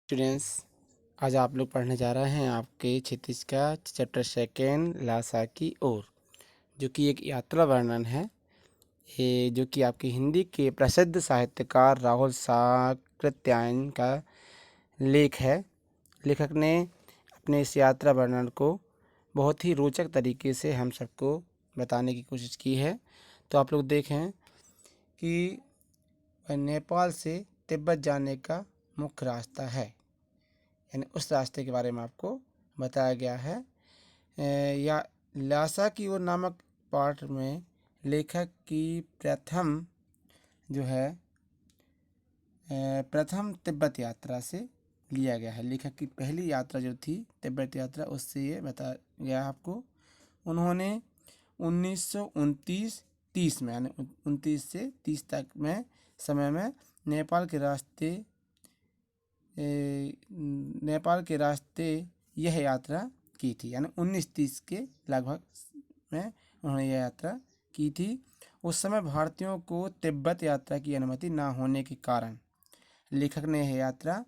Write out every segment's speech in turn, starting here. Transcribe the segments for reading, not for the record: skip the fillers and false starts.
Students, आज आप लोग पढ़ने जा रहे हैं आपके क्षितिज का चैप्टर सेकेंड लासा की ओर, जो कि एक यात्रा वर्णन है। ये जो कि आपके हिंदी के प्रसिद्ध साहित्यकार राहुल साकृत्यायन का लेख है। लेखक ने अपने इस यात्रा वर्णन को बहुत ही रोचक तरीके से हम सबको बताने की कोशिश की है। तो आप लोग देखें कि वह नेपाल से तिब्बत जाने का मुख्य रास्ता है, यानी उस रास्ते के बारे में आपको बताया गया है। या ल्हासा की ओर नामक पाठ में लेखक की प्रथम तिब्बत यात्रा से लिया गया है। लेखक की पहली यात्रा जो थी तिब्बत यात्रा, उससे ये बताया गया आपको। उन्होंने 1929-30 में, यानी 29 से 30 तक में समय में नेपाल के रास्ते यह यात्रा की थी, यानी 1930 के लगभग में उन्होंने यह यात्रा की थी। उस समय भारतीयों को तिब्बत यात्रा की अनुमति न होने के कारण लेखक ने यह यात्रा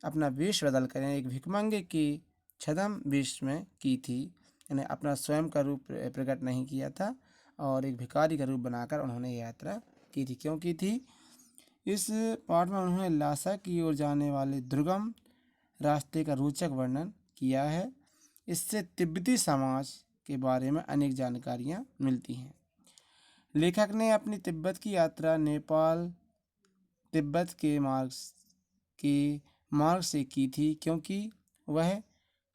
अपना वेश बदल कर एक भिखमंगे की छद्म वेश में की थी, यानी अपना स्वयं का रूप प्रकट नहीं किया था और एक भिखारी का रूप बनाकर उन्होंने यह यात्रा की थी। क्यों की थी? इस पाठ में उन्होंने ल्हासा की ओर जाने वाले दुर्गम रास्ते का रोचक वर्णन किया है। इससे तिब्बती समाज के बारे में अनेक जानकारियाँ मिलती हैं। लेखक ने अपनी तिब्बत की यात्रा नेपाल तिब्बत के मार्ग से की थी, क्योंकि वह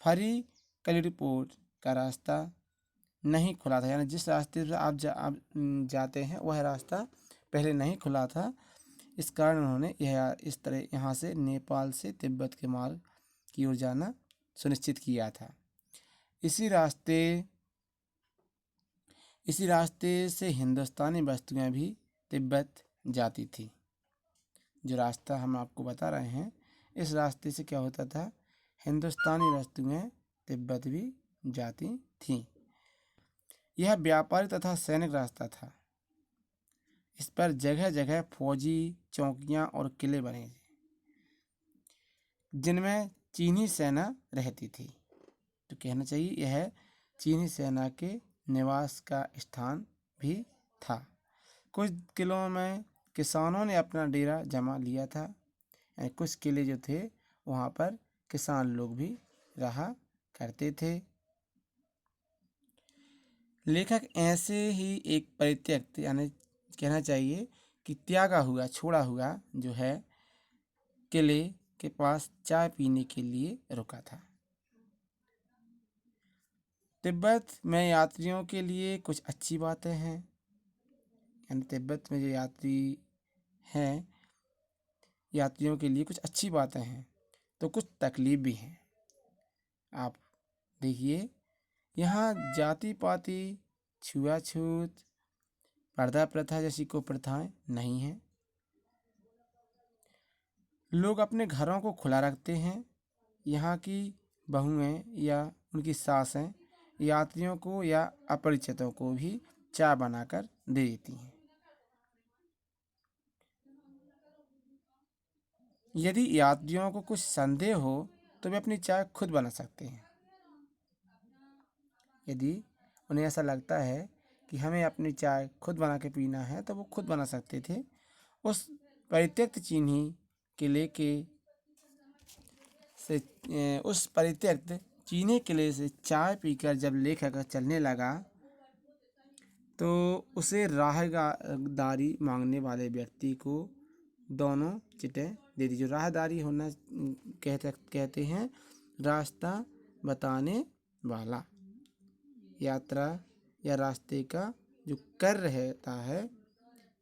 फरी कलिडपोर्ट का रास्ता नहीं खुला था, यानी जिस रास्ते से आप जाते हैं वह रास्ता पहले नहीं खुला था। इस कारण उन्होंने इस तरह यहाँ से नेपाल से तिब्बत के मार्ग की ओर जाना सुनिश्चित किया था। इसी रास्ते से हिंदुस्तानी वस्तुएं भी तिब्बत जाती थी। जो रास्ता हम आपको बता रहे हैं, इस रास्ते से क्या होता था, हिंदुस्तानी वस्तुएं तिब्बत भी जाती थीं। यह व्यापारी तथा सैनिक रास्ता था। इस पर जगह जगह फौजी चौकियां और किले बने थे, जिनमें चीनी सेना रहती थी। तो कहना चाहिए यह चीनी सेना के निवास का स्थान भी था। कुछ किलों में किसानों ने अपना डेरा जमा लिया था, यानी कुछ किले जो थे वहाँ पर किसान लोग भी रहा करते थे। लेखक ऐसे ही एक परित्यक्त, यानी कहना चाहिए कि त्यागा हुआ, छोड़ा हुआ जो है, किले के पास चाय पीने के लिए रुका था। तिब्बत में यात्रियों के लिए कुछ अच्छी बातें हैं, यानी तिब्बत में जो यात्री हैं, यात्रियों के लिए कुछ अच्छी बातें हैं, तो कुछ तकलीफ भी हैं। आप देखिए, यहाँ जाति पाति, छुआछूत, पर्दा प्रथा जैसी को प्रथाएं नहीं हैं। लोग अपने घरों को खुला रखते हैं। यहाँ की बहुएं या उनकी सासें यात्रियों को या अपरिचितों को भी चाय बनाकर दे देती हैं। यदि यात्रियों को कुछ संदेह हो तो वे अपनी चाय खुद बना सकते हैं। यदि उन्हें ऐसा लगता है कि हमें अपनी चाय खुद बना के पीना है तो वो खुद बना सकते थे। उस परित्यक्त चीनी किले से चाय पीकर जब लेखक चलने लगा तो उसे राहदारी मांगने वाले व्यक्ति को दोनों चिटें दे दी। जो राहदारी होना कहते हैं रास्ता बताने वाला। यात्रा या रास्ते का जो कर रहता है,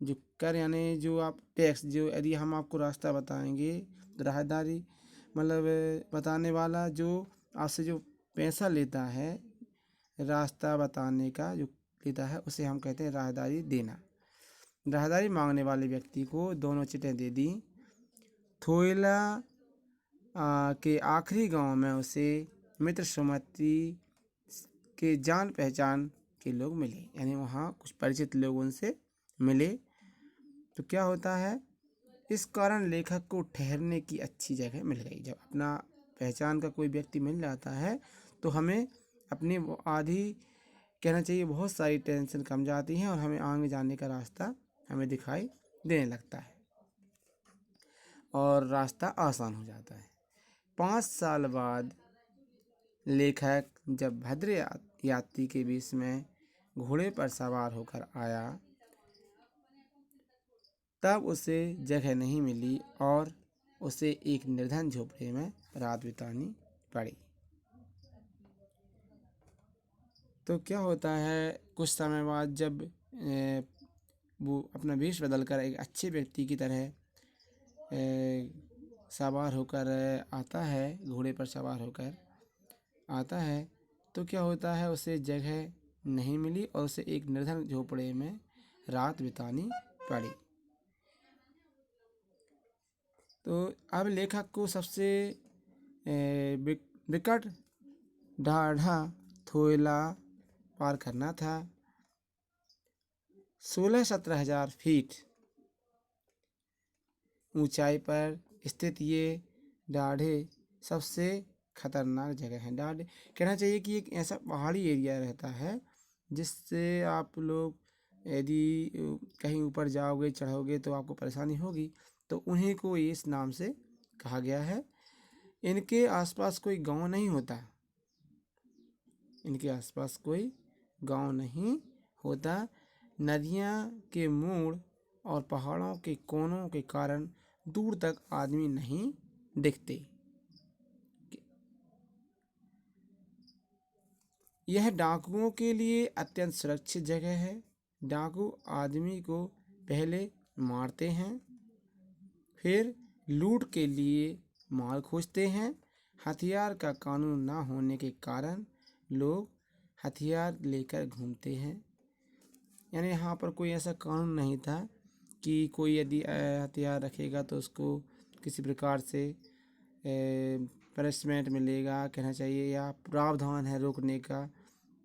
जो कर यानी जो आप टैक्स, जो यदि हम आपको रास्ता बताएंगे, राहदारी मतलब बताने वाला जो आपसे जो पैसा लेता है रास्ता बताने का जो लेता है, उसे हम कहते हैं राहदारी देना। राहदारी मांगने वाले व्यक्ति को दोनों चिटें दे दी। थोइला के आखिरी गांव में उसे मित्र सुमति के जान पहचान के लोग मिले, यानी वहाँ कुछ परिचित लोग उनसे मिले। तो क्या होता है इस कारण लेखक को ठहरने की अच्छी जगह मिल गई। जब अपना पहचान का कोई व्यक्ति मिल जाता है तो हमें अपनी वो आधी कहना चाहिए बहुत सारी टेंशन कम जाती हैं और हमें आगे जाने का रास्ता हमें दिखाई देने लगता है और रास्ता आसान हो जाता है। 5 साल बाद लेखक जब भद्र यात्री के बीच में घोड़े पर सवार होकर आया तब उसे जगह नहीं मिली और उसे एक निर्धन झोपड़े में रात बितानी पड़ी। तो क्या होता है, कुछ समय बाद जब वो अपना वेश बदल कर एक अच्छे व्यक्ति की तरह सवार होकर आता है, घोड़े पर सवार होकर आता है, तो क्या होता है, उसे जगह नहीं मिली और उसे एक निर्धन झोपड़े में रात बितानी पड़ी। तो अब लेखक को सबसे विकट ढाढ़ा थोयला पार करना था। 16-17 हजार फीट ऊंचाई पर स्थित ये ढाढ़े सबसे खतरनाक जगह है। ढाढ़े कहना चाहिए कि एक ऐसा पहाड़ी एरिया रहता है जिससे आप लोग यदि कहीं ऊपर जाओगे चढ़ोगे तो आपको परेशानी होगी, तो उन्हीं को इस नाम से कहा गया है। इनके आसपास कोई गांव नहीं होता, इनके आसपास कोई गांव नहीं होता। नदियां के मोड़ और पहाड़ों के कोनों के कारण दूर तक आदमी नहीं दिखते। यह डाकुओं के लिए अत्यंत सुरक्षित जगह है। डाकू आदमी को पहले मारते हैं, फिर लूट के लिए माल खोजते हैं। हथियार का कानून ना होने के कारण लोग हथियार लेकर घूमते हैं। यानी यहाँ पर कोई ऐसा कानून नहीं था कि कोई यदि हथियार रखेगा तो उसको किसी प्रकार से पनिशमेंट मिलेगा, कहना चाहिए, या प्रावधान है रोकने का।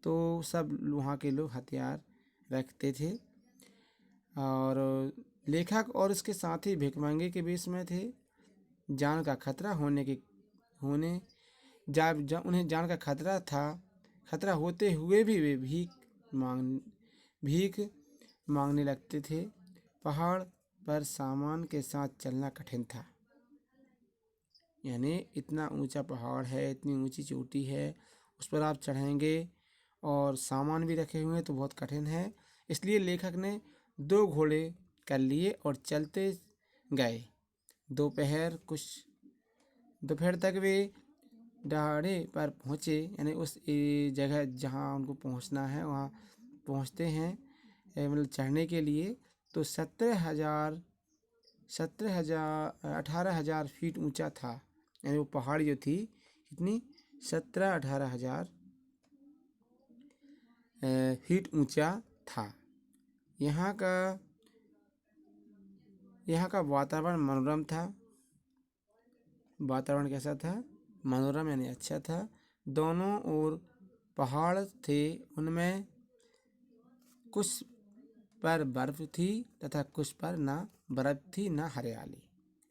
तो सब वहाँ के लोग हथियार रखते थे और लेखक और उसके साथी भिखमंगे के बीच में थे। जान का खतरा उन्हें जान का खतरा था। खतरा होते हुए भी वे भीख मांगने लगते थे। पहाड़ पर सामान के साथ चलना कठिन था। यानी इतना ऊंचा पहाड़ है, इतनी ऊंची चोटी है, उस पर आप चढ़ेंगे और सामान भी रखे हुए हैं तो बहुत कठिन है। इसलिए लेखक ने 2 घोड़े कर लिए और चलते गए। दोपहर तक वे ढाढ़े पर पहुँचे। यानी उस जगह जहाँ उनको पहुँचना है वहाँ पहुँचते हैं मतलब चढ़ने के लिए। तो 18,000 फीट ऊंचा था। यानी वो पहाड़ जो थी कितनी 18 हजार फीट ऊंचा था। यहाँ का वातावरण मनोरम था। वातावरण कैसा था? मनोरम, यानी अच्छा था। दोनों ओर पहाड़ थे, उनमें कुछ पर बर्फ थी तथा कुछ पर ना बर्फ थी ना हरियाली।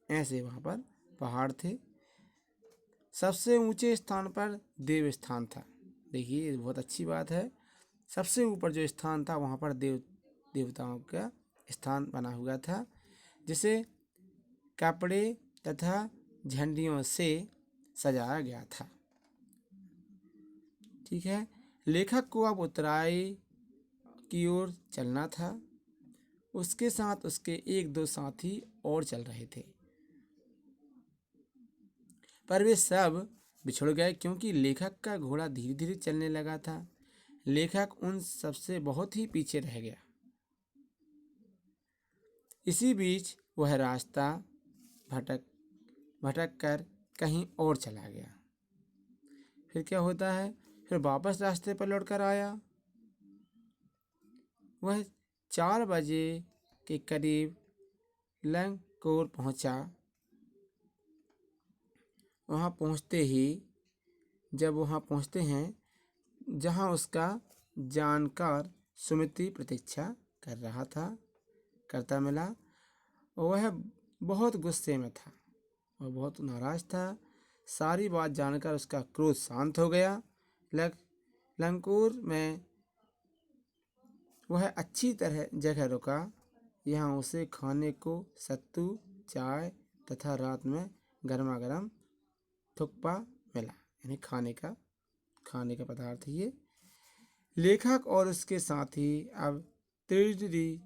ऐसे वहाँ पर पहाड़ थे। सबसे ऊंचे स्थान पर देव स्थान था। देखिए बहुत अच्छी बात है, सबसे ऊपर जो स्थान था वहाँ पर देवताओं का स्थान बना हुआ था, जिसे कपड़े तथा झंडियों से सजाया गया था। ठीक है, लेखक को अब उत्तराई की ओर चलना था। उसके साथ उसके 1-2 साथी और चल रहे थे, पर वे सब बिछुड़ गए क्योंकि लेखक का घोड़ा धीरे धीरे चलने लगा था। लेखक उन सबसे बहुत ही पीछे रह गया। इसी बीच वह रास्ता भटक कर कहीं और चला गया। फिर क्या होता है, फिर वापस रास्ते पर लौटकर आया। वह 4 बजे के करीब लंगकोर पहुंचा। वहां पहुंचते हैं जहां उसका जानकार सुमित्रि प्रतीक्षा करता मिला। वह बहुत गुस्से में था और बहुत नाराज था। सारी बात जानकर उसका क्रोध शांत हो गया। लंकूर में वह अच्छी तरह जगह रुका। यहाँ उसे खाने को सत्तू, चाय तथा रात में गर्मा गर्म थुक्पा मिला, यानी खाने का पदार्थ। ये लेखक और उसके साथी अब तिड़री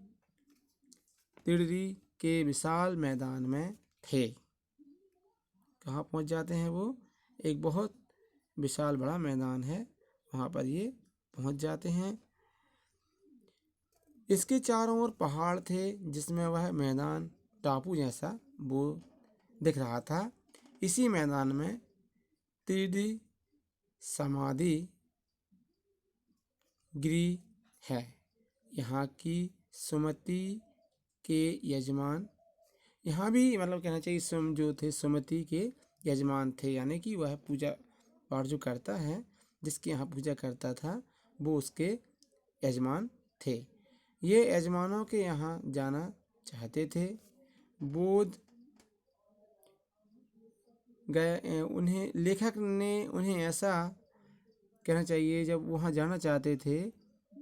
के विशाल मैदान में थे। कहाँ पहुँच जाते हैं वो? एक बहुत विशाल बड़ा मैदान है, वहाँ पर ये पहुँच जाते हैं। इसके चारों ओर पहाड़ थे, जिसमें वह मैदान टापू जैसा वो दिख रहा था। इसी मैदान में तिड़ी समाधि गृह है। यहाँ की सुमति के यजमान, यहाँ भी मतलब कहना चाहिए सुम जो थे सुमति के यजमान थे, यानी कि वह पूजा पाठ जो करता है, जिसके यहाँ पूजा करता था, वो उसके यजमान थे। ये यजमानों के यहाँ जाना चाहते थे। बोध गए उन्हें, लेखक ने उन्हें ऐसा कहना चाहिए, जब वहाँ जाना चाहते थे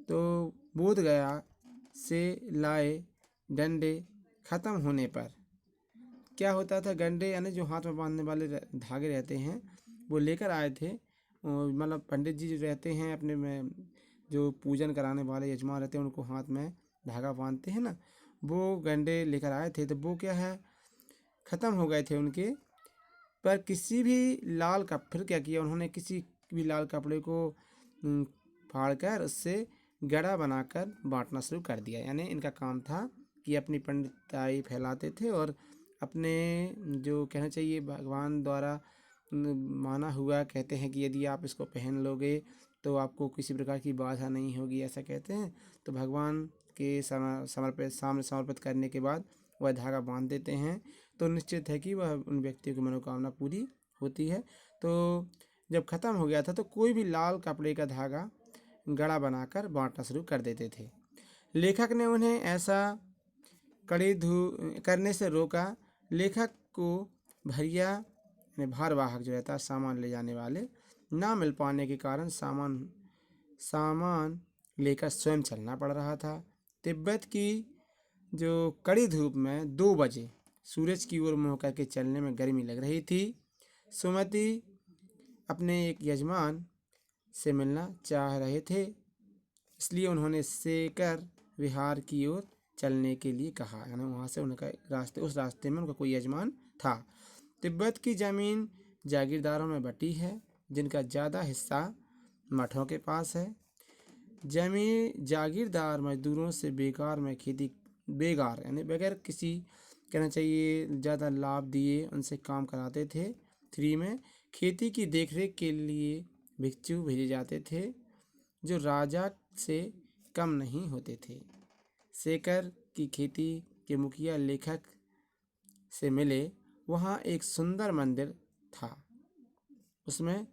तो बोध गया से लाए डंडे ख़त्म होने पर क्या होता था, डंडे यानी जो हाथ में बांधने वाले धागे रहते हैं, वो लेकर आए थे। मतलब पंडित जी जो रहते हैं अपने में, जो पूजन कराने वाले यजमान रहते हैं, उनको हाथ में धागा बांधते हैं ना, वो डंडे लेकर आए थे। तो वो क्या है, ख़त्म हो गए थे उनके। पर किसी भी लाल कप फिर क्या किया उन्होंने, किसी भी लाल कपड़े को फाड़ कर उससे गड़ा बनाकर बांटना शुरू कर दिया। यानी इनका काम था कि अपनी पंडिताई फैलाते थे और अपने जो कहना चाहिए भगवान द्वारा माना हुआ, कहते हैं कि यदि आप इसको पहन लोगे तो आपको किसी प्रकार की बाधा नहीं होगी, ऐसा कहते हैं। तो भगवान के सामने समर्पित करने के बाद वह धागा बांध देते हैं, तो निश्चित है कि वह उन व्यक्तियों की मनोकामना पूरी होती है। तो जब ख़त्म हो गया था तो कोई भी लाल कपड़े का धागा गड़ा बनाकर बांटना शुरू कर देते थे। लेखक ने उन्हें ऐसा कड़ी करने से रोका। लेखक को भैया यानी भारवाहक जो रहता, सामान ले जाने वाले, ना मिल पाने के कारण सामान लेकर स्वयं चलना पड़ रहा था। तिब्बत की जो कड़ी धूप में 2 बजे सूरज की ओर मुँह करके चलने में गर्मी लग रही थी। सुमति अपने एक यजमान से मिलना चाह रहे थे, इसलिए उन्होंने सेकर विहार की ओर चलने के लिए कहा। यानी वहाँ से उनका उस रास्ते में उनका कोई यजमान था। तिब्बत की ज़मीन जागीरदारों में बटी है, जिनका ज़्यादा हिस्सा मठों के पास है। जमीन जागीरदार मजदूरों से बेगार यानी बगैर किसी कहना चाहिए ज़्यादा लाभ दिए उनसे काम कराते थे। 3 में खेती की देखरेख के लिए भिक्षु भेजे जाते थे, जो राजा से कम नहीं होते थे। सेकर की खेती के मुखिया लेखक से मिले। वहाँ एक सुंदर मंदिर था, उसमें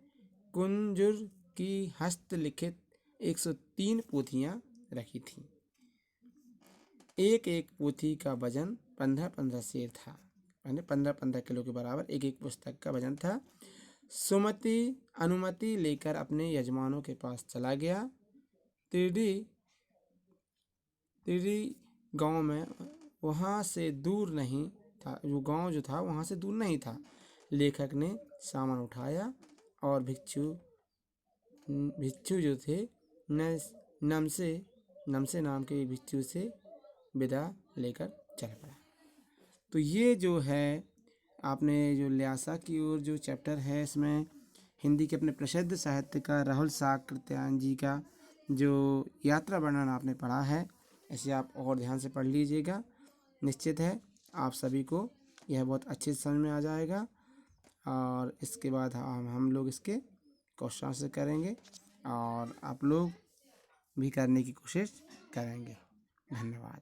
कुंजुर की हस्तलिखित 103 पोथियाँ रखी थीं। एक एक पोथी का वजन 15-15 सेर था, यानी 15-15 किलो के बराबर एक एक पुस्तक का वजन था। सुमति अनुमति लेकर अपने यजमानों के पास चला गया। तिड़ी गांव में वहाँ से दूर नहीं था, वो गांव जो था वहाँ से दूर नहीं था। लेखक ने सामान उठाया और भिक्षु जो थे नमसे नाम के भिक्षु से विदा लेकर चल पड़ा। तो ये जो है आपने जो ल्यासा की ओर जो चैप्टर है, इसमें हिंदी के अपने प्रसिद्ध साहित्यकार राहुल साकृत्यायन जी का जो यात्रा वर्णन आपने पढ़ा है, इसे आप और ध्यान से पढ़ लीजिएगा। निश्चित है आप सभी को यह बहुत अच्छे से समझ में आ जाएगा और इसके बाद हम लोग इसके क्वेश्चन आंसर करेंगे और आप लोग भी करने की कोशिश करेंगे। धन्यवाद।